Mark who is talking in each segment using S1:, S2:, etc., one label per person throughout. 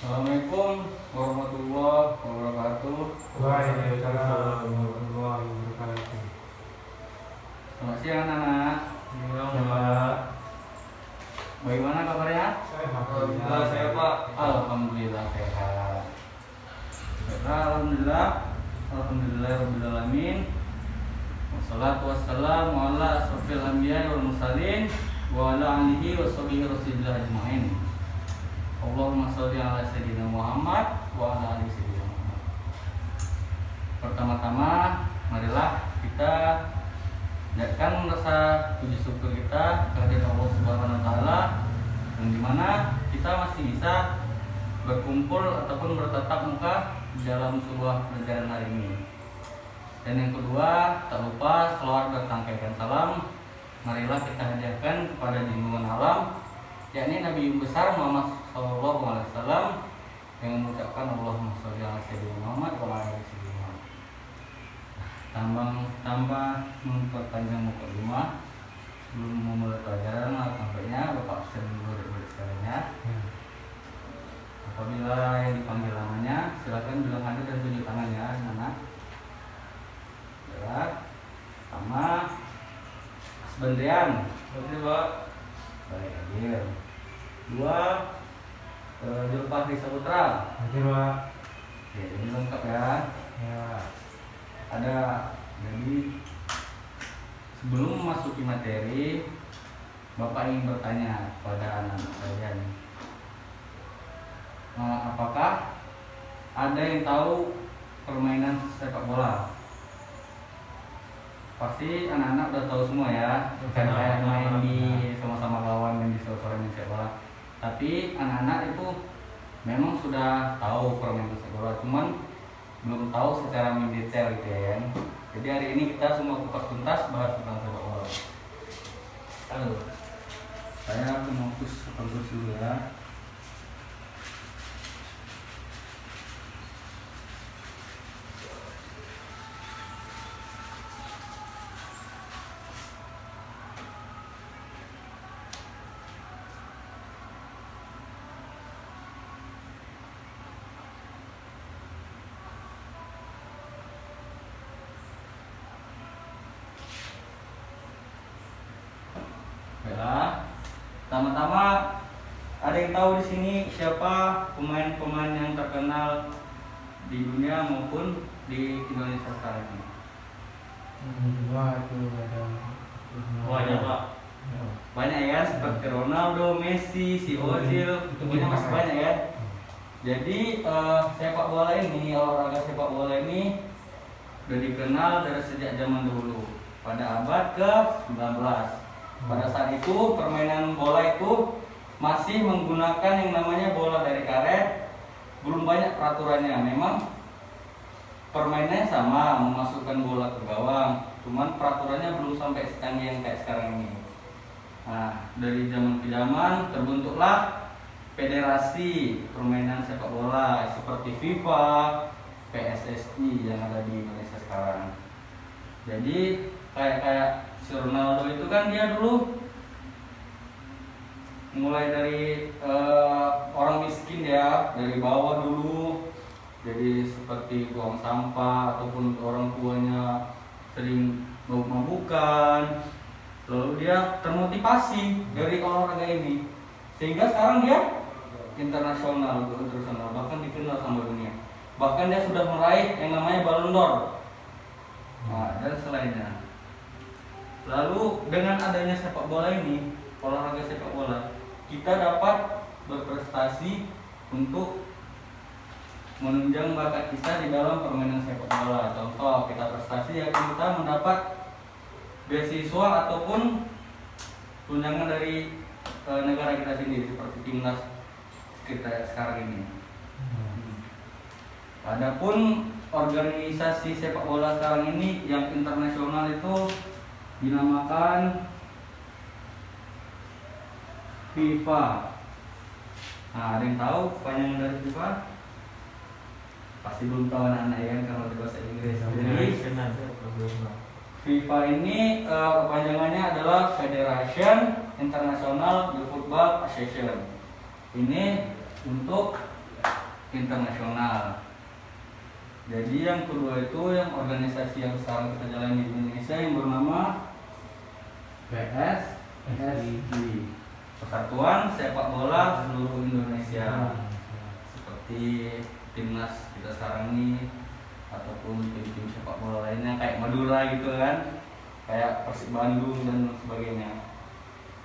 S1: Assalamualaikum warahmatullahi wabarakatuh.
S2: Waalaikumsalam warahmatullahi wabarakatuh.
S1: Selamat siang anak-anak.
S2: Alhamdulillah.
S1: Bagaimana kabarnya?
S2: Alhamdulillah saya Pak.
S1: Alhamdulillah sehat. Alhamdulillah. Alhamdulillah rabbil alamin. Wassalatu wassalamu ala asrofil anbiya'i wal mursalin wa ala alihi wa sahbihi rasulillah ajmain. Allahumma sholli ala sayyidina Muhammad wa ala ali sayyidina Muhammad. Pertama-tama marilah kita panjatkan rasa puji syukur kita kehadirat Allah Subhanahu wa taala yang dimana kita masih bisa berkumpul ataupun bertatap muka di dalam sebuah pelajaran hari ini. Dan yang kedua, tak lupa selawat bertangkaikan salam marilah kita hadiahkan kepada junjungan alam, yakni Nabi besar Muhammad SAW yang mengucapkan Allahumma sholli ala sayyidina Muhammad wa ala ali sayyidina Muhammad. Tanpa memperpanjang mukadimah, sebelum memulai pelajaran, tampaknya Bapak absen dulu dari sekalinya. Apabila yang dipanggil namanya, silakan bilang ada dan tunjuk tangan ya, anak. Gerak, sama Asbandrian.
S2: Oke Pak.
S1: Baik, hadir. 2 Julfahri Saputra.
S2: Oke Pak.
S1: Oke, ini lengkap ya.
S2: Ya.
S1: Ada, jadi sebelum memasuki materi, Bapak ingin bertanya kepada anak-anak kalian, apakah ada yang tahu permainan sepak bola? Pasti anak-anak udah tahu semua ya, kan kayak main di sama-sama lawan dan di sore-sore sepak bola. Tapi anak-anak itu memang sudah tahu permainan sepak bola, cuman belum tahu secara mendetail gitu ya. Jadi hari ini kita semua kupas tuntas bahas tentang sepak bola. Halo, saya akan fokus dulu ya. Baiklah, pertama-tama ada yang tahu di sini siapa pemain-pemain yang terkenal di dunia maupun di Indonesia sekarang ini?
S2: Wah itu ada.
S1: Banyak Pak. Banyak ya, seperti Ronaldo, Messi, si Ozil,
S2: Itu
S1: punya masih
S2: banyak.
S1: banyak ya. Jadi sepak bola ini, olahraga sepak bola ini sudah dikenal dari sejak zaman dulu pada abad ke-19. Pada saat itu permainan bola itu masih menggunakan yang namanya bola dari karet, belum banyak peraturannya. Memang permainannya sama, memasukkan bola ke gawang, cuman peraturannya belum sampai secanggih yang kayak sekarang ini. Nah, dari zaman ke zaman terbentuklah federasi permainan sepak bola seperti FIFA, PSSI yang ada di Indonesia sekarang. Jadi kayak si Ronaldo itu kan dia dulu mulai dari orang miskin ya, dari bawah dulu, jadi seperti buang sampah ataupun orang tuanya sering mabuk-mabukan, lalu dia termotivasi dari olahraga ini sehingga sekarang dia internasional, bahkan dikenal sama dunia, bahkan dia sudah meraih yang namanya Ballon d'Or. Nah, dan selainnya. Lalu dengan adanya sepak bola ini, olahraga sepak bola, kita dapat berprestasi untuk menunjang bakat kita di dalam permainan sepak bola. Contoh kita prestasi ya kita mendapat beasiswa ataupun tunjangan dari negara kita sendiri seperti timnas kita sekarang ini. Adapun organisasi sepak bola sekarang ini yang internasional itu dinamakan FIFA. Nah, ada yang tahu kepanjangan dari FIFA? Pasti belum tahu anak-anak ya kalau di bahasa Inggris. Jadi FIFA ini kepanjangannya adalah Federation International de Football Association. Ini untuk internasional. Jadi yang kedua itu yang organisasi yang sekarang kita jalani di Indonesia yang bernama PSSI, Persatuan Sepak Bola Seluruh Indonesia. Seperti timnas kita sekarang ini ataupun tim-tim sepak bola lainnya kayak Madura gitu kan, kayak Persib Bandung dan sebagainya.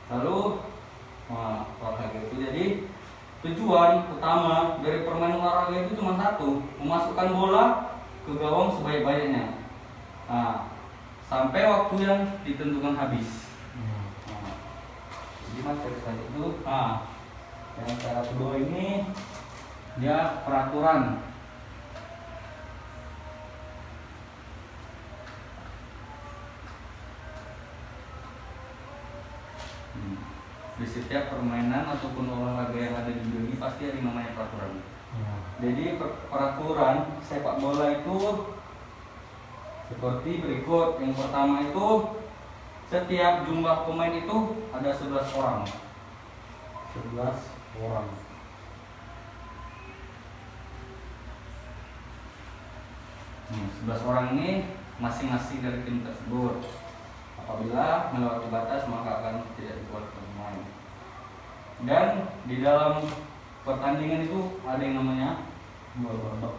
S1: Lalu olahraga itu jadi tujuan utama dari permainan olahraga itu cuma satu, memasukkan bola ke gawang sebaik-baiknya. Sampai waktu yang ditentukan habis. Jadi materi selanjutnya itu, yang cara kedua ini dia peraturan. Di setiap permainan ataupun olahraga yang ada di dunia ini pasti ada yang namanya peraturan. Jadi peraturan sepak bola itu seperti berikut. Yang pertama itu setiap jumlah pemain itu ada 11 orang. 11 orang. Nih, 11 orang ini masing-masing dari tim tersebut. Apabila melewati batas maka akan tidak dikeluarkan pemain. Dan di dalam pertandingan itu ada yang namanya dua babak.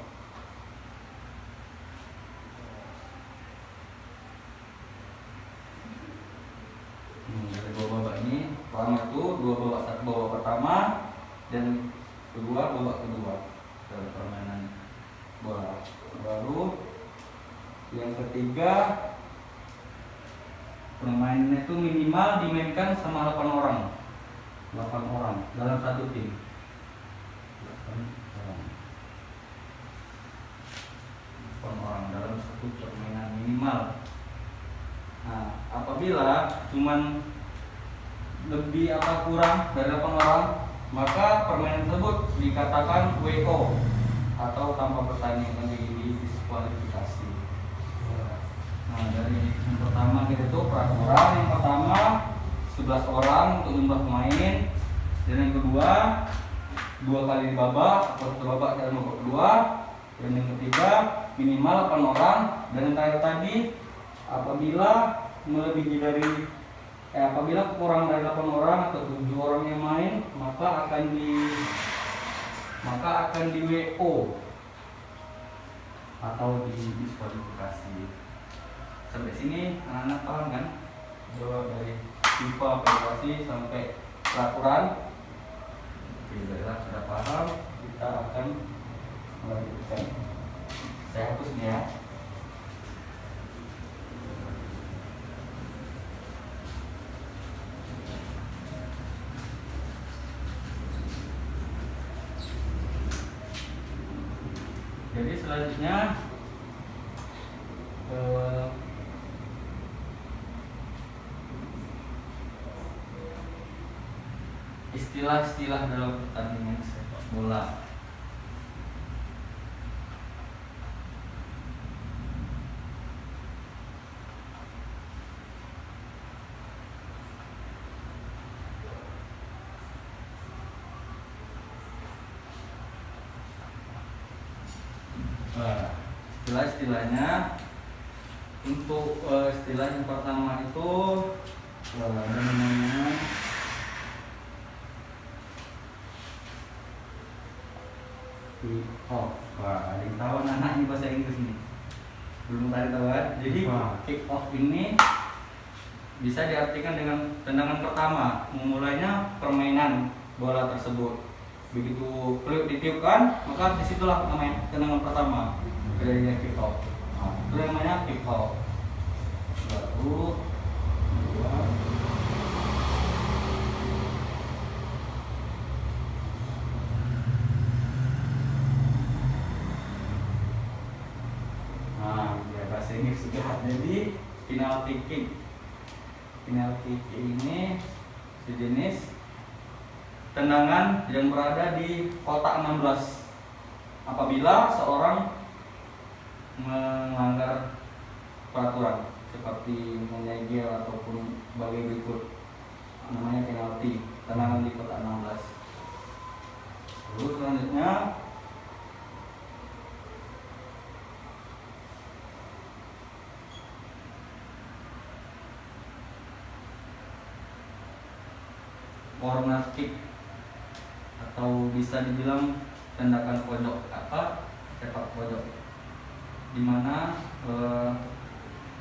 S1: Dari dua babak ini, pertama itu dua babak, satu babak pertama dan kedua babak kedua dalam permainan bola. Baru yang ketiga, permainannya itu minimal dimainkan sama 8 orang. 8 orang dalam satu tim. 8 orang dalam satu permainan minimal. Apabila cuman lebih atau kurang dari 8 orang, maka permainan tersebut dikatakan WO atau tanpa pertandingan, di diskualifikasi. Dari yang pertama kita itu peraturan. Yang pertama 11 orang untuk jumlah pemain. Dan yang kedua 2 kali babak atau 1 babak dan babak kedua. Dan yang ketiga minimal 8 orang. Dan yang terakhir tadi apabila melebihi dari apabila kurang dari 8 orang atau 7 orang yang main, maka akan di WO atau di diskualifikasi. Sampai sini anak-anak paham kan? Jawab dari FIFA, federasi sampai peraturan. Oke, baiklah, sudah paham. Kita akan melanjutkan. Saya hapus nih ya. Jadi selanjutnya istilah-istilah dalam pertandingan sepak bola. Istilah-istilahnya, untuk istilah yang pertama itu namanya kick off. Ada yang tahu anak ini bahasa Inggris nih? Belum tadi tahu kan? Jadi kick off ini bisa diartikan dengan tendangan pertama, memulainya permainan bola tersebut. Begitu peluit ditiupkan, maka disitulah namanya tendangan pertama. Jadinya kick off. Itu namanya kick off. Lalu bahasa Inggris juga. Jadi penalty kick. Penalty kick ini sejenis tendangan yang berada di kotak 16 apabila seorang melanggar peraturan seperti menyegel ataupun sebagai berikut, namanya penalti, tendangan di kotak 16. Lalu selanjutnya corner kick atau bisa dibilang tendakan pojok sepak pojok, dimana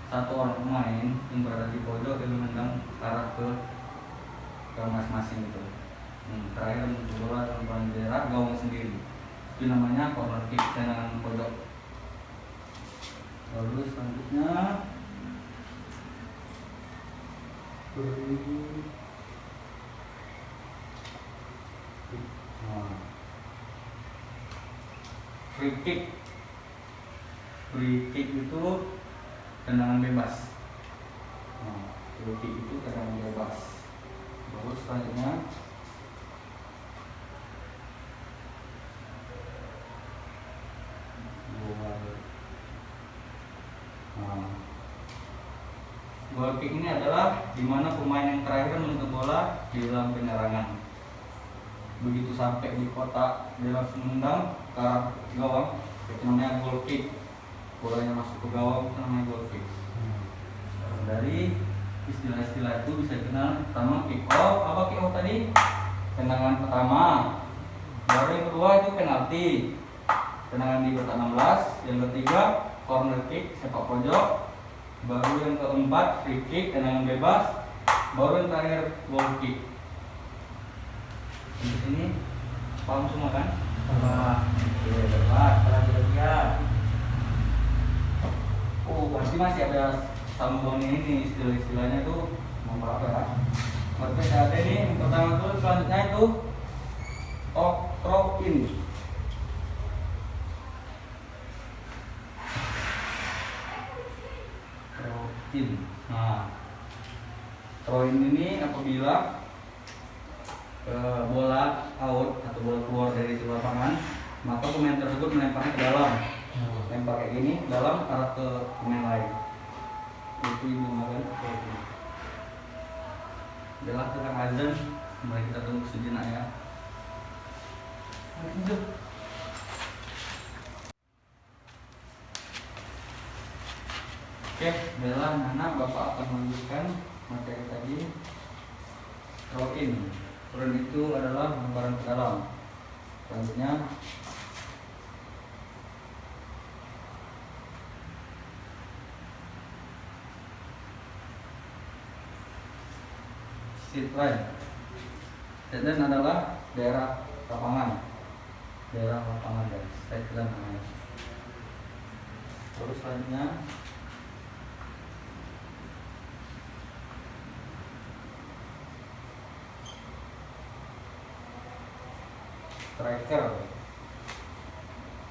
S1: satu orang pemain yang berada di pojok yang menendang arah ke masing-masing itu. Terakhir bola dalam daerah gawang sendiri, itu namanya corner kick, tendangan pojok. Lalu selanjutnya free kick. Free kick itu tendangan bebas. Free kick itu tendangan bebas. Lalu selanjutnya goal kick ini adalah dimana pemain yang terakhir menyentuh bola di dalam penyerangan. Begitu sampai di kotak dia langsung menendang ke arah gawang, itu namanya goal kick. Bolanya masuk ke gawang itu namanya goal kick. Dari istilah-istilah itu bisa dikenal. Pertama kick off. Apa kick off tadi? Tendangan pertama. Baru yang kedua itu penalti, tendangan di kotak 16. Yang ketiga corner kick, sepak pojok. Baru yang keempat free kick, tendangan bebas. Baru yang terakhir goal kick. Di sini paham semua kan? Oke, bebas. Perhatian. Pasti masih ada sambungan ini istilah-istilahnya tuh apa ya? Berarti ada ini yang pertama tuh, selanjutnya itu throw in. Nah, throw in ini apabila bola out atau bola keluar dari lapangan, maka pemain tersebut melemparnya ke dalam. Lempar kayak gini dalam arah ke pemain lain. Itu dinamakan throw in. Adalah tentang azan, mari kita tunggu sejenak ya. Oke, baiklah anak Bapak akan melanjutkan materi tadi. Throw in. Throw in itu adalah lemparan ke dalam. Selanjutnya sit line. Sit line adalah daerah lapangan. Daerah lapangan dan sit line namanya. Terus selanjutnya striker.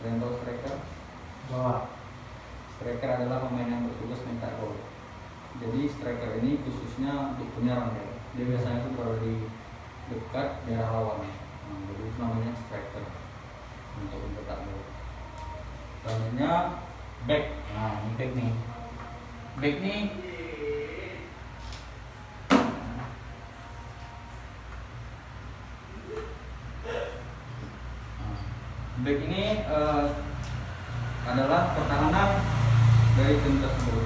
S1: Kalian tahu striker? Striker adalah pemain yang bertugas mencetak gol. Jadi striker ini khususnya untuk penyerang ya. Dia biasanya itu berada di dekat daerah lawan. Jadi itu namanya striker untuk mencetak gol. Selanjutnya back. Nah, ini back nih. Back nih back ini adalah pertahanan dari tim tersebut.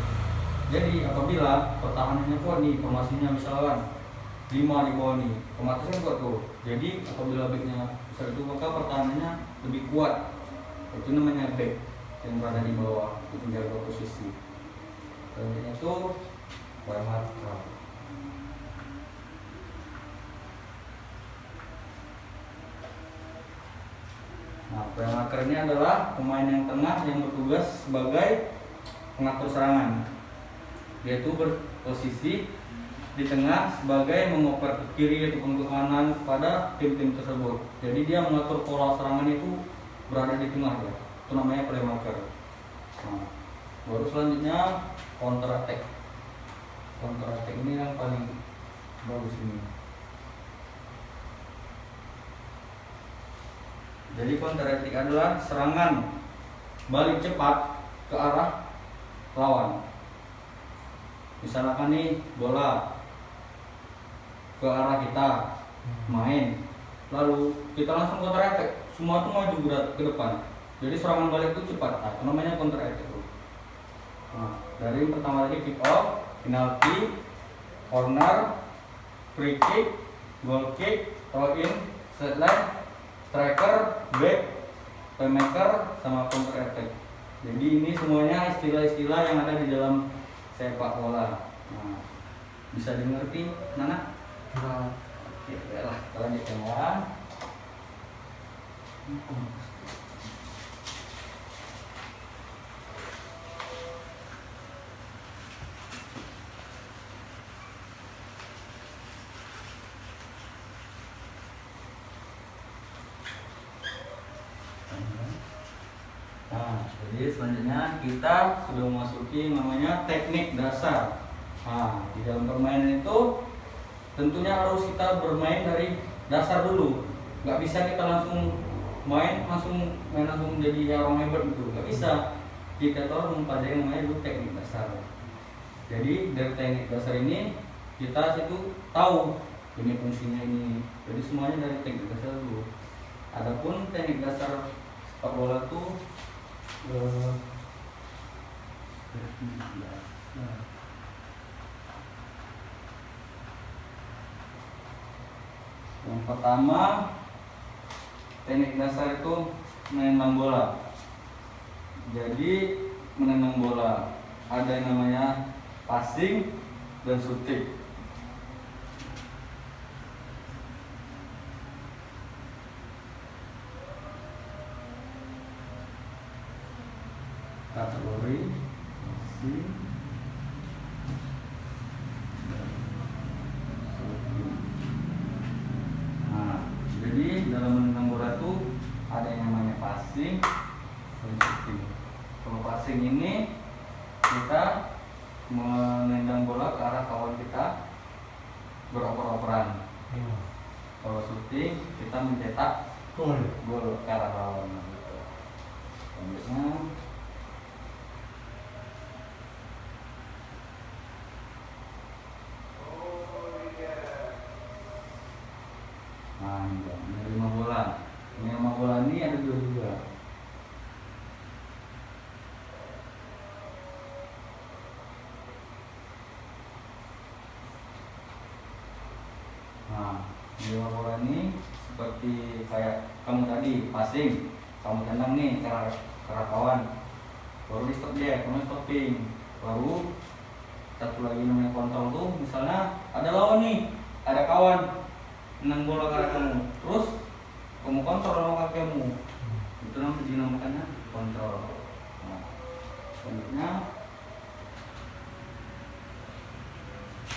S1: Jadi apabila pertahanannya kuat nih, formasinya misalkan 5 di bawah nih, otomatis kan kuat tuh. Jadi apabila backnya besar itu, maka pertahanannya lebih kuat. Itu namanya back yang berada di bawah untuk menjaga posisi. Selanjutnya itu playmaker. Nah, playmaker ini adalah pemain yang tengah yang bertugas sebagai pengatur serangan. Dia itu berposisi di tengah sebagai mengoper ke kiri ataupun ke kanan kepada tim-tim tersebut. Jadi dia mengatur pola serangan itu berada di tengah ya. Itu namanya playmaker. Nah, baru selanjutnya counter attack. Counter attack ini yang paling bagus ini. Jadi counter attack adalah serangan balik cepat ke arah lawan. Misalkan nih bola ke arah kita main, lalu kita langsung counter attack, semua tuh maju ke depan. Jadi serangan balik itu cepat. Nah, itu namanya counter attack. Nah, dari yang pertama tadi kick off, penalti, corner, free kick, goal kick, throw in, sideline, striker, back, playmaker, sama counter attack. Jadi ini semuanya istilah-istilah yang ada di dalam sepak bola. Nah, bisa dimengerti, Nana?
S2: Nah,
S1: Oke, baiklah, kita lanjutkan ya. Nah, jadi selanjutnya kita sudah memasuki namanya teknik dasar. Nah, di dalam permainan itu tentunya harus kita bermain dari dasar dulu. Nggak bisa kita langsung main langsung jadi orang hebat gitu. Nggak bisa. Kita tuh harus mempelajari namanya dulu teknik dasar. Jadi dari teknik dasar ini kita situ tahu ini fungsinya ini. Jadi semuanya dari teknik dasar dulu. Adapun teknik dasar sepak bola tuh yang pertama, teknik dasar itu menendang bola. Jadi menendang bola ada yang namanya passing dan shooting. Kategori passing dan shooting. Nah, jadi dalam menendang bola itu ada yang namanya passing dan shooting. Kalau passing ini kita menendang bola ke arah kawan kita beroper-operan.
S2: iya.
S1: Kalau shooting kita mencetak
S2: Gol.
S1: gol ke arah lawan. Gitu. Selanjutnya menerima bola. Menerima bola ini ada dua juga. Nah, menerima bola ini seperti kayak kamu tadi passing, kamu tendang nih ke arah kawan, baru di stop dia, kamu stopping, baru satu lagi namanya kontrol tuh, misalnya ada lawan nih, ada kawan menang bola ke arah kamu, terus kamu kontrol sama kakimu, itu namanya dinamakannya kontrol. Nah, selanjutnya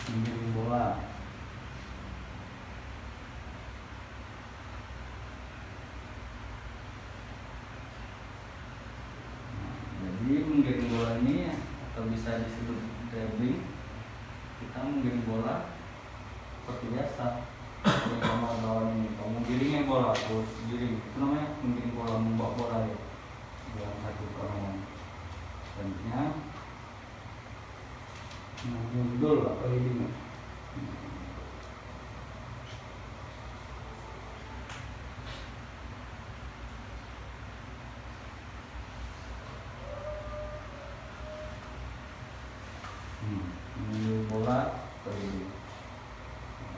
S1: menggiring bola. Jadi menggiring bola ini atau bisa disebut dribbling, kita menggiring bola seperti biasa. Kalau kamu ada lawan ini, kamu giringnya bola terus giring, itu namanya menggiring bola, membawa bola ya dalam satu permainan. Selanjutnya mundur atau leading. Mundur bola atau leading.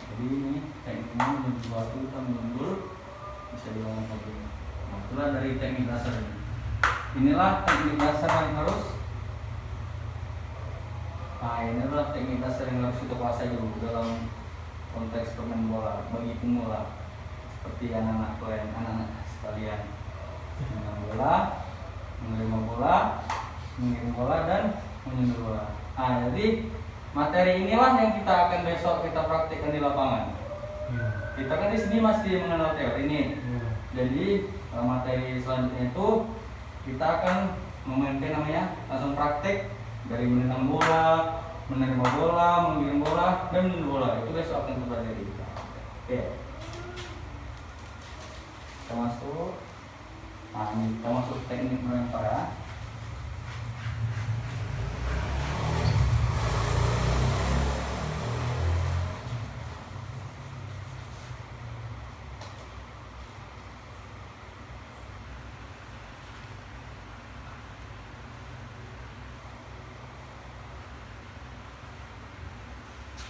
S1: Jadi ini tekniknya menuju waktu kita mundur bisa dilakukan lagi. Nah, itulah dari teknik dasar ini. Inilah teknik dasar yang harus. Nah, inilah teknik dasar yang harus kita kuasai dulu dalam konteks permain bola bagi pemula seperti anak-anak kalian, anak-anak sekalian. Menang bola, menerima bola, mengirim bola dan menyentuh bola. Nah, jadi materi inilah yang kita akan besok kita praktikkan di lapangan.
S2: Iya.
S1: Kita kan di sini masih mengenal teori ini.
S2: Iya.
S1: Jadi materi selanjutnya itu kita akan memainkan namanya langsung praktek dari menendang bola, menerima bola, mengirim bola, dan menyentuh bola. Itu besok akan kita pelajari. Oke. Kita masuk. Nah, ini kita masuk teknik melempar ya.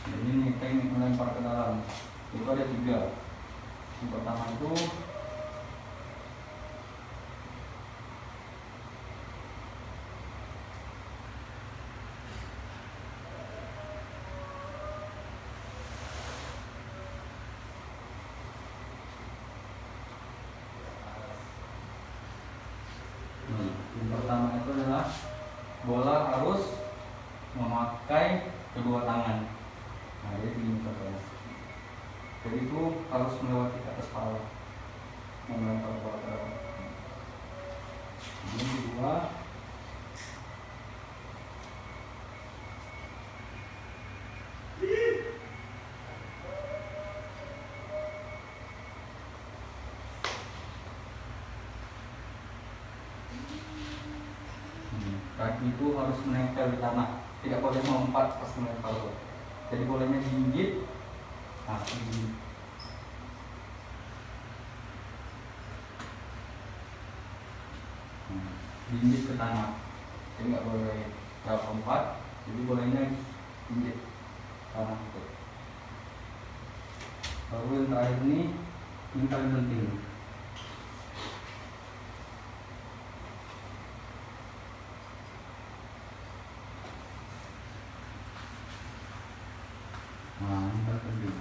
S1: Jadi ini teknik melempar ke dalam. Itu ada 3. Yang pertama itu adalah bola harus memakai kedua tangan. Nah, jadi begini contohnya. Jadi itu harus melewati ke atas kepala, melempar bola ke dalam. Ini kedua. Kaki itu harus menempel di tanah, tidak boleh melompat pas melempar bola. Jadi bolanya digigit, nah digigit. Digigit ke tanah, jadi nggak boleh lompat. Jadi bolanya digigit tanah itu. Lalu yang terakhir ini paling penting. Nah, ini penting.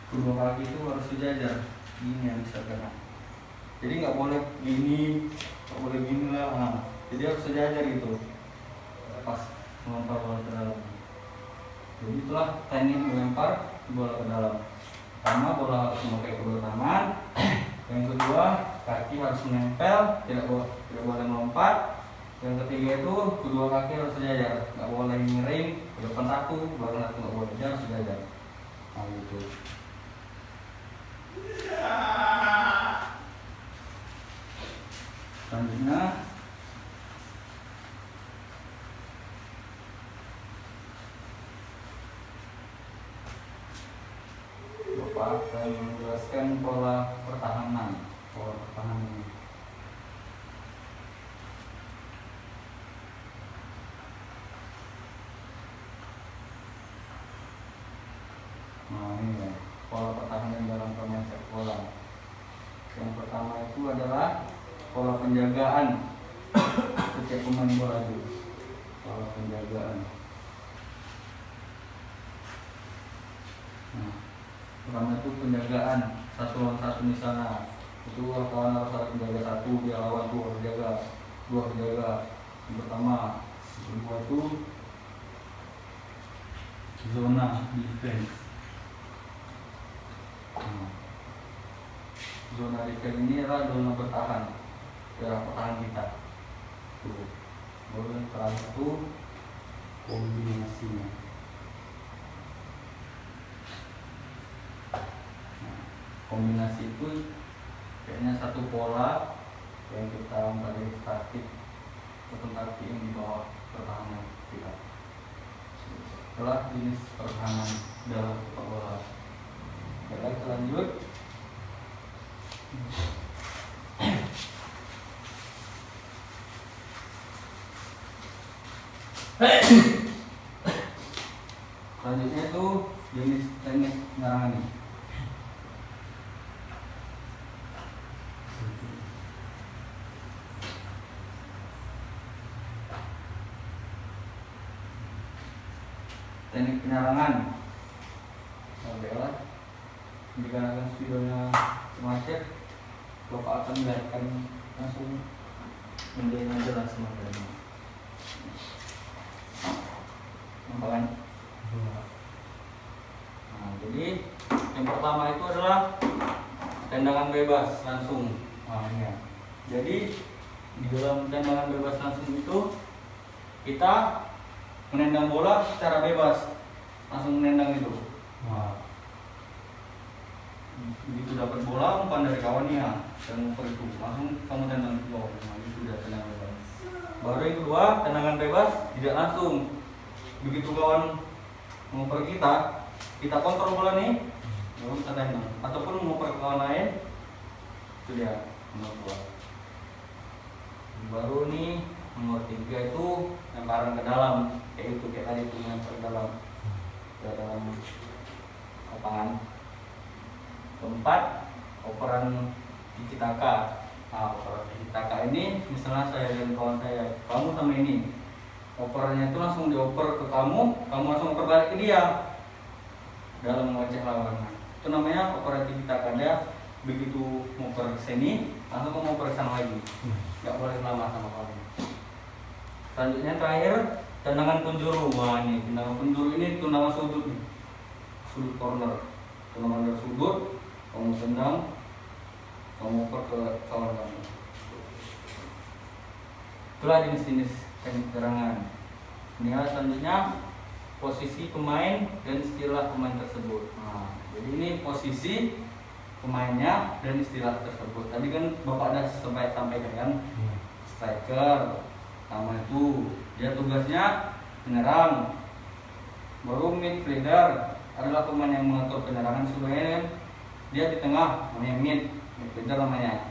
S1: Kedua kaki itu harus sejajar. Ini yang bisa kena. Jadi nggak boleh gini, nggak boleh gini lah. Nah, jadi harus sejajar gitu. Pas melempar bola ke dalam. Jadi itulah teknik melempar bola ke dalam. Pertama, bola harus memakai kedua tangan. Yang kedua, kaki harus menempel, tidak boleh melompat. Yang ketiga itu kedua kaki harus sejajar, nggak boleh miring ke depan satu, belakang satu, nggak boleh, dia harus sejajar. Nah gitu. Selanjutnya Bapak akan menjelaskan pola pertahanan. Nah ini ya, pola pertahanan dalam permainan sepak bola. Yang pertama itu adalah pola penjagaan. Setiap pemain bola itu pola penjagaan. Nah, pertama itu penjagaan 1 lawan 1 misalnya. Itu kawan harus ada penjaga 1, dia lawan 2 harus jaga, 2 harus jaga. Yang pertama, yang kedua itu zona defense. Zona defense ini adalah zona bertahan, daerah pertahanan kita. Tuh. Baru yang terakhir itu kombinasinya. Nah, kombinasi itu kayaknya satu pola yang kita pakai statik atau taktik yang di bawah pertahanan kita. Itulah jenis pertahanan dalam sepak bola. Oke, kita lanjut. Selanjutnya itu jenis teknik penyerangan nih. Teknik penyerangan. Oke lah. Dikarenakan videonya semacet, Bapak akan melihatkan langsung menjadi jelas materinya. Nampak kan? Nah, jadi yang pertama itu adalah tendangan bebas langsung. Nah, ini ya. Jadi di dalam tendangan bebas langsung itu kita menendang bola secara bebas, langsung menendang itu. Nah, begitu dapat bola umpan dari kawannya dan umpan itu langsung kamu tendang ke bawah. Nah, itu sudah tendangan bebas. Baru yang kedua, tendangan bebas tidak langsung. Begitu kawan mengoper kita kontrol bola nih, baru kita tendang. Ataupun mengoper ke kawan lain, itu dia nomor 2. Baru nih nomor 3 itu lemparan ke dalam, kayak tadi itu lempar ke dalam lapangan. keempat operan tiki taka. Nah, operan tiki taka ini misalnya saya dan kawan saya, kamu sama ini, operannya itu langsung dioper ke kamu, kamu langsung oper balik ke dia dalam mengoceh lawan. Itu namanya operan tiki taka. Dia begitu mau ke sini langsung mau ke sana lagi, nggak boleh lama sama kamu. Selanjutnya terakhir tendangan penjuru. Wah, ini tendangan penjuru ini tendangan sudut nih, sudut corner, tendangan dari sudut, kamu tendang, kamu oper ke kawan kamu. Itulah jenis-jenis teknik penyerangan. Ini selanjutnya posisi pemain dan istilah pemain tersebut. Nah, jadi ini posisi pemainnya dan istilah tersebut. Tadi kan Bapak sudah sampaikan kan, striker, nama itu dia tugasnya menyerang. Baru midfielder adalah pemain yang mengatur penyerangan sebenarnya, dia di tengah, namanya midfielder namanya.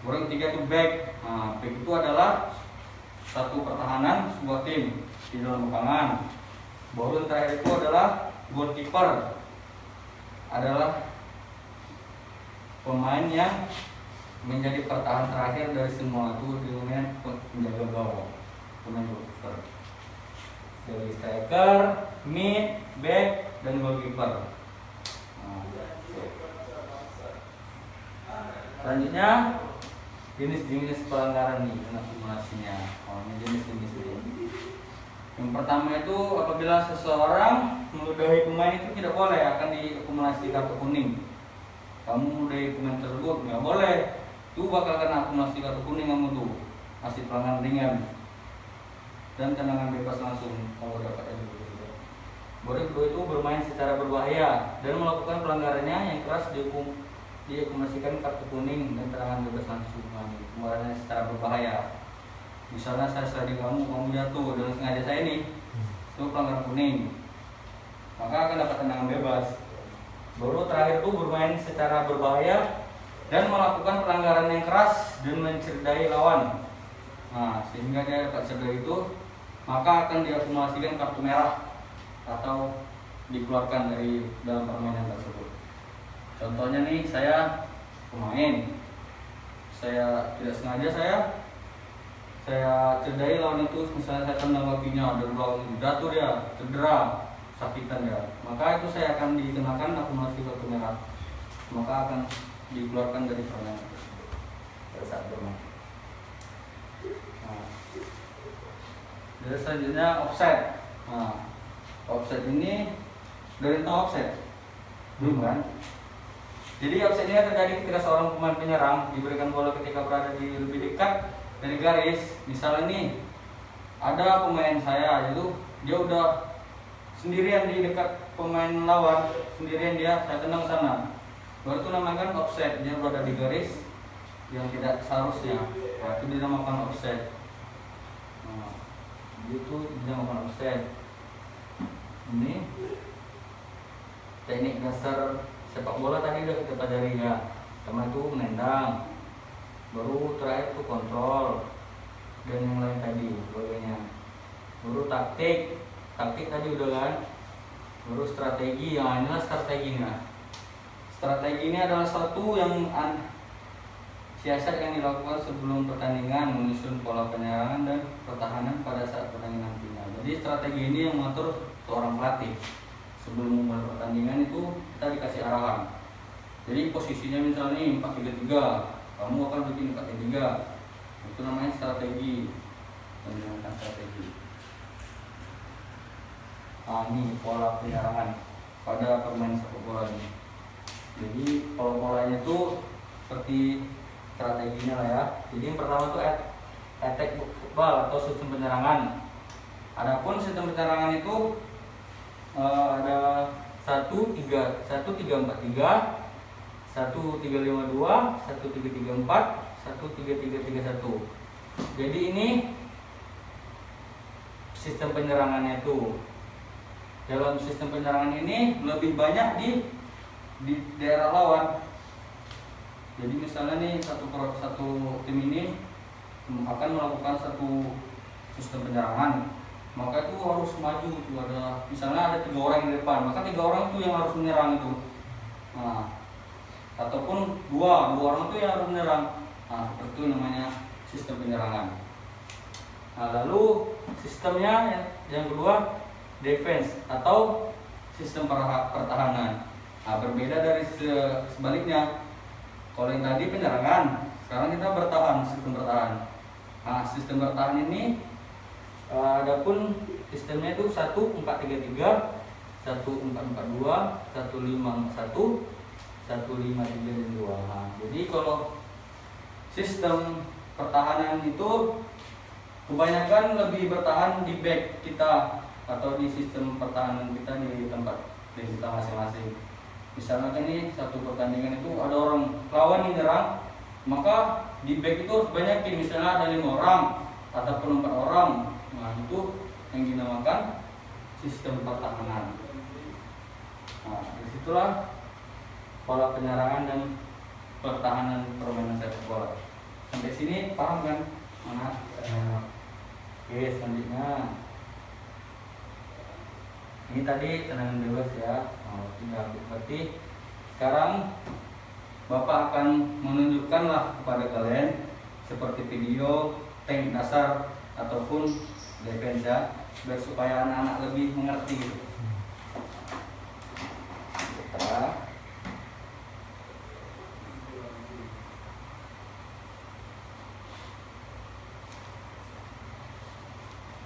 S1: Baru yang ketiga itu back. Nah, back itu adalah satu pertahanan sebuah tim di dalam lapangan. Baru yang terakhir itu adalah goalkeeper, adalah pemain yang menjadi pertahanan terakhir dari semua itu, dengan penjaga gawang, pemain goalkeeper. Dari striker, mid, back, dan goalkeeper. Selanjutnya jenis-jenis pelanggaran nih, akumulasinya. Ini jenis-jenis ini. Yang pertama itu apabila seseorang meludahi pemain itu tidak boleh, akan diakumulasi kartu kuning. Kamu meludahi pemain tersebut nggak boleh, itu bakal kena akumulasi kartu kuning kamu tuh, masih pelanggaran ringan. Dan tendangan bebas langsung kalau dapat itu. Baru kedua itu bermain secara berbahaya dan melakukan pelanggarannya yang keras diakumulasikan kartu kuning dan tendangan bebas langsung. Pelanggarannya secara berbahaya. Misalnya saya sliding kamu jatuh dengan sengaja saya ini, itu pelanggaran kuning, maka akan dapat tendangan bebas. Baru terakhir itu bermain secara berbahaya dan melakukan pelanggaran yang keras dan mencederai lawan. Nah, sehingga dia dapat cedera itu, maka akan diakumulasikan kartu merah atau dikeluarkan dari dalam permainan tersebut. Contohnya nih, saya pemain, saya tidak sengaja saya cederai lawan itu, misalnya saya tendang kakinya dari belakang, jatuh dia, cedera, sakitan dia, maka itu saya akan dikenakan akumulasi kartu merah, maka akan dikeluarkan dari permainan pada saat bermain. Nah, jadi selanjutnya offset. Nah, offset ini dari tahu offset belum kan? Jadi offset ini terjadi ketika seorang pemain penyerang diberikan bola ketika berada di lebih dekat dari garis. Misalnya nih, ada pemain saya itu dia udah sendirian di dekat pemain lawan, sendirian dia, saya tendang sana. Baru itu namanya offset, dia berada di garis yang tidak seharusnya. Nah, itu dinamakan offset. Nah, itu dinamakan offset. Ini teknik dasar sepak bola tadi udah kita pelajari ya. Pertama itu menendang, baru terakhir itu kontrol dan yang lain tadi sebagainya. Baru taktik tadi udah kan. Baru strategi, yang inilah strateginya. Strategi ini adalah satu yang siasat yang dilakukan sebelum pertandingan, menyusun pola penyerangan dan pertahanan pada saat pertandingan nantinya. Jadi strategi ini yang mengatur seorang pelatih. Sebelum memulai pertandingan itu kita dikasih arahan. Jadi posisinya misalnya 4-3-3, kamu akan bikin 4-3. Itu namanya strategi. Menggunakan strategi. Ini pola penyerangan pada permainan sepak bola ini. Jadi pola-polanya itu seperti strateginya lah ya. Jadi yang pertama itu attack football atau sistem penyerangan. Adapun sistem penyerangan itu ada 1-3-4-3, 1-3-5-2, 1-3-3-4, 1-3-3-3-1. Jadi ini sistem penyerangannya itu. Dalam sistem penyerangan ini lebih banyak di daerah lawan. Jadi misalnya nih satu tim ini akan melakukan satu sistem penyerangan, maka itu harus maju itu misalnya ada 3 orang di depan, maka 3 orang itu yang harus menyerang itu. Nah, ataupun dua orang itu yang harus menyerang. Nah, seperti itu namanya sistem penyerangan. Nah, lalu sistemnya yang kedua defense atau sistem pertahanan. Nah, berbeda dari sebaliknya. Kalau yang tadi penyerangan, sekarang kita bertahan, sistem bertahan. Nah, sistem bertahan ini adapun sistemnya itu 1433, 1442, 1541, 153 dan 2. Nah, jadi kalau sistem pertahanan itu kebanyakan lebih bertahan di back kita atau di sistem pertahanan kita di tempat kita masing-masing. Misalnya kan ini satu pertandingan itu ada orang lawan yang nyerang, maka di back itu harus banyakin, misalnya ada 5 orang ataupun 4 orang. Nah, itu yang dinamakan sistem pertahanan. Nah, disitulah pola penyerangan dan pertahanan permainan sepak bola. Sampai sini paham kan? Mana? Oke, selanjutnya ini tadi tendangan bebas ya. Tinggal berarti sekarang Bapak akan menunjukkanlah kepada kalian seperti video teknik dasar ataupun defense ya, biar supaya anak-anak lebih mengerti gitu.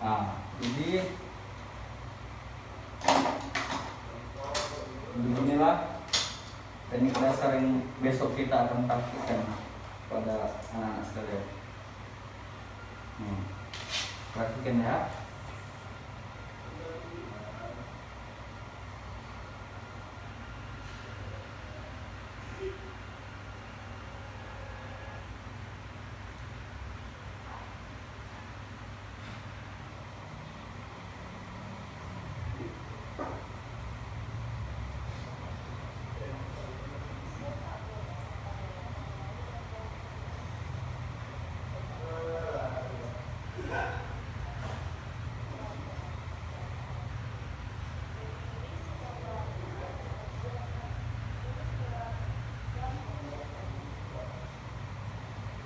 S1: Nah, jadi beginilah teknik dasar yang besok kita akan praktikkan pada anak-anak sekalian. Perhatikan ya.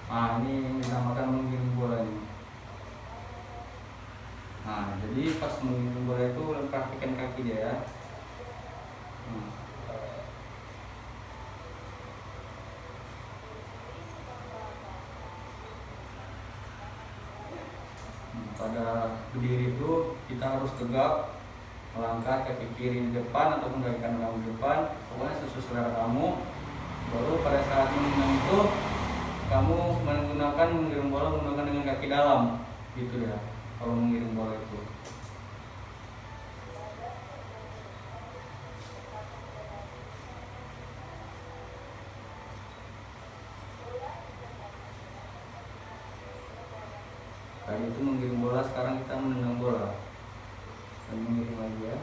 S1: Nah, ini yang dinamakan menggiring bola ini. Nah, jadi pas menggiring bola itu perhatikan kaki dia ya. Pada berdiri itu kita harus tegak, melangkah kaki kiri di depan ataupun kaki kanan kamu di depan, pokoknya sesuai selera kamu. Baru pada saat menendang itu kamu menggiring bola menggunakan dengan kaki dalam, gitu ya. Kalau menggiring bola itu. Tadi itu menggiring bola, sekarang kita menendang bola dan mengiring lagi ya.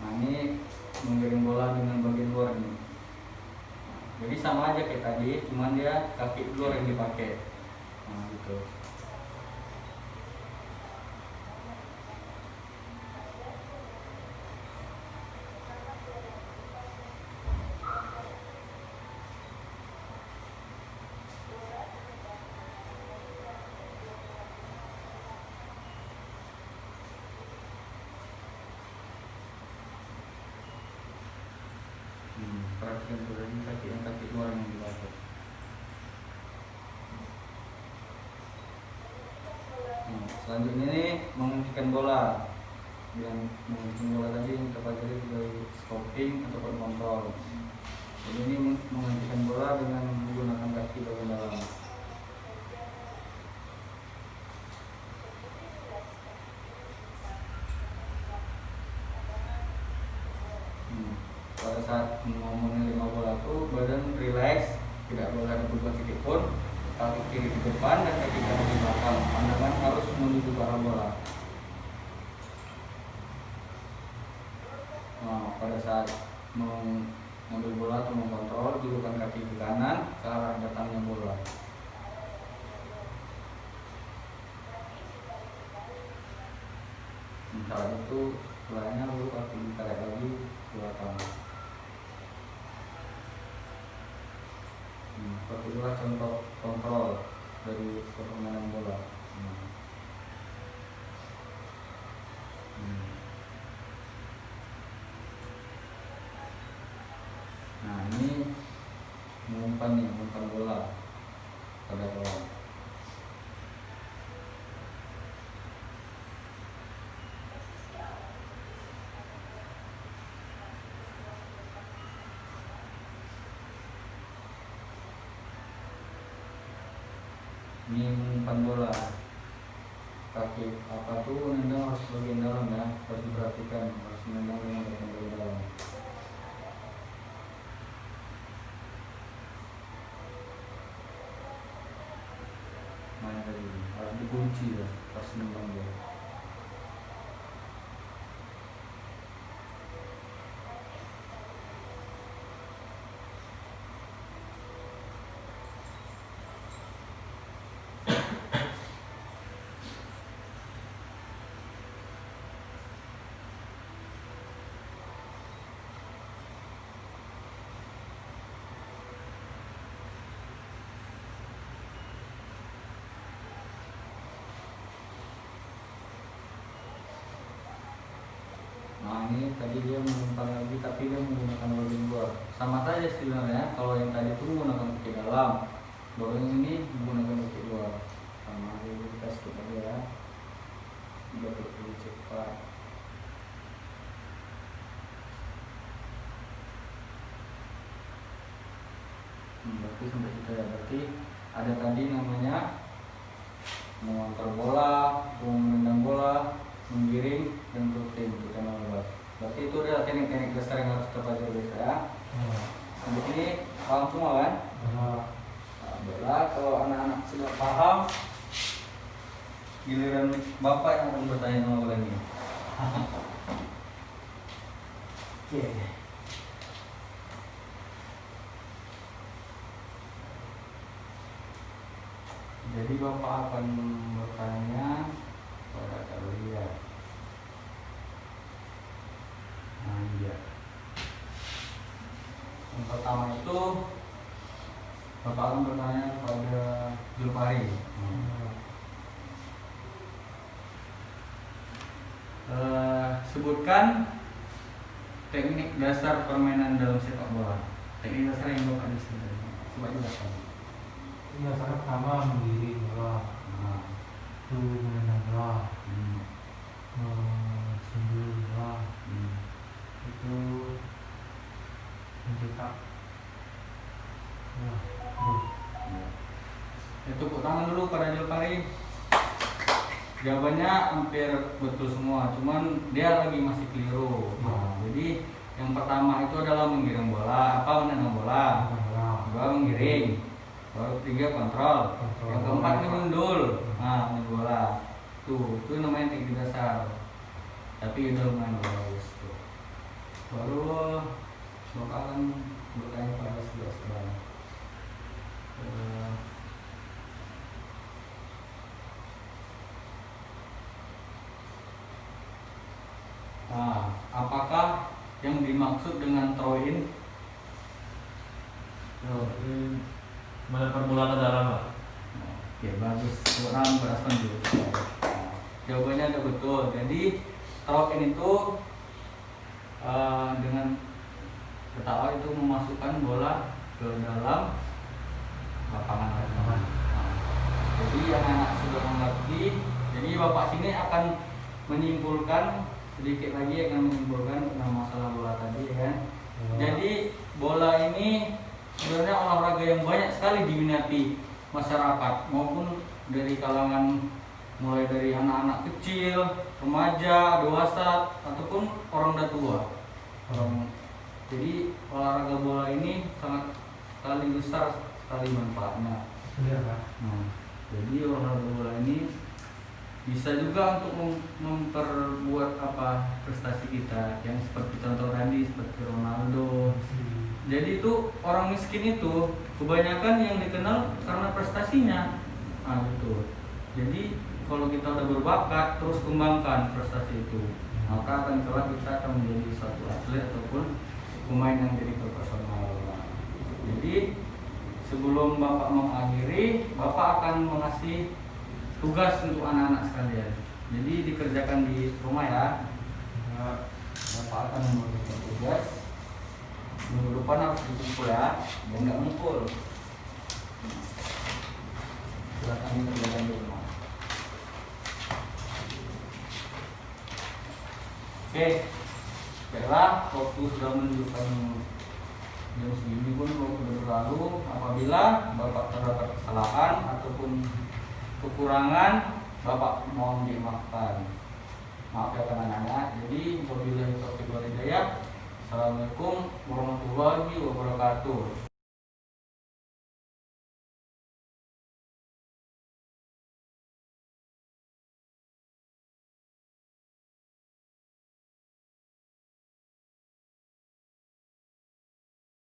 S1: Nah, ini menggiring bola dengan bagian luar ini. Jadi sama aja kayak tadi, cuman dia kaki luar yang dipakai. Nah, gitu. Perhatikan dulu ini kaki luar yang dipakai. Selanjutnya ini menghentikan bola. Yang menghentikan bola tadi kita pelajari dari scoping ataupun kontrol. Jadi ini menghentikan bola dengan menggunakan kaki bagian dalam. Pada saat mau menerima bola itu badan relax, tidak boleh ada berubah sedikit pun. Kaki kiri di depan dan kaki kanan di belakang. Pandangan harus menuju ke arah bola. Nah, pada saat mengambil bola atau mengontrol, julukan kaki ke kanan ke arah datangnya bola. Cara itu setelahnya lu kalau ditarik lagi ke belakang. Seperti itulah contoh kontrol dari permainan bola. Nah ini umpan bola pada bola. Ini umpan bola, kaki apa tuh nendang harus bagian dalam ya, harus diperhatikan, harus nendang dengan bagian dalam. Mana tadi harus dikunci ya pas nendang bola. Nah ini tadi dia mengumpan lagi tapi dia menggunakan bagian luar. Sama saja sebenarnya, kalau yang tadi itu menggunakan kaki dalam, kalau yang ini menggunakan kaki luar. Sama aja, kita skip aja ya. Biar lebih cepat. Berarti sampai situ ya. Berarti ada tadi namanya mengontrol bola, menendang bola, menggiring, dan shooting, bukan lebar. Berarti itu adalah teknik-teknik dasar yang harus kita pelajari guys ya. Sampai sini paham semua kan? Bola, kalau anak-anak sudah paham, giliran bapak yang akan bertanya sama bola ini. Oke. Jadi bapak akan bertanya pada kalian. Nah iya. Yang pertama itu bapak akan bertanya pada Zulfari. Sebutkan teknik dasar permainan dalam sepak bola. Teknik dasar yang bapak bisa. Coba jelaskan.
S2: Yang pertama menggiring bola, itu menendang bola, mensundur bola, itu mencetak.
S1: Tepuk tangan dulu pada Zulfari. Jawabannya hampir betul semua, cuman dia lagi masih keliru. Jadi yang pertama itu adalah menggiring bola, menendang bola, kedua menggiring, baru ketiga kontrol, yang keempat ini mundul, main bola. Itu namanya teknik dasar. Tapi itu lumayan bagus tuh. Baru bakalan bertanya pada sebelah-sebelah. Apakah yang dimaksud dengan throw in?
S2: Melempar bola ke dalam, Pak.
S1: Oke, bagus. Kurang berasal dulu. Jawabannya ada betul. Jadi throw in itu dengan ketawa itu memasukkan bola ke dalam lapangan. Jadi yang anak sudah mengerti. Jadi bapak sini akan menyimpulkan sedikit lagi, akan menyimpulkan tentang masalah bola tadi kan. Jadi bola ini sebenarnya olahraga yang banyak sekali diminati masyarakat maupun dari kalangan mulai dari anak-anak kecil, remaja, dewasa ataupun orang tua. Jadi olahraga bola ini sangat sekali besar sekali manfaatnya.
S2: Iya, Pak.
S1: Jadi olahraga bola ini bisa juga untuk memperbuat prestasi kita yang seperti contoh tadi seperti Ronaldo. Jadi itu orang miskin itu kebanyakan yang dikenal karena prestasinya. Gitu. Jadi kalau kita udah berbakat terus kembangkan prestasi itu, maka akan kelak kita akan menjadi suatu atlet ataupun pemain yang jadi profesional. Jadi sebelum Bapak mengakhiri, Bapak akan mengasih tugas untuk anak-anak sekalian. Jadi dikerjakan di rumah ya. Bapak akan memberikan tugas. Minggu depan harus dikumpul ya, biar nggak ngumpul. Silakan dikerjakan di rumah. Oke, baiklah, waktu sudah menunjukkan jam segini pun waktu sudah berlalu. Apabila Bapak terdapat kesalahan ataupun kekurangan, Bapak mohon dimaafkan. Maaf ya teman-teman. Jadi wabillahi taufiq wal hidayah. Assalamualaikum warahmatullahi wabarakatuh.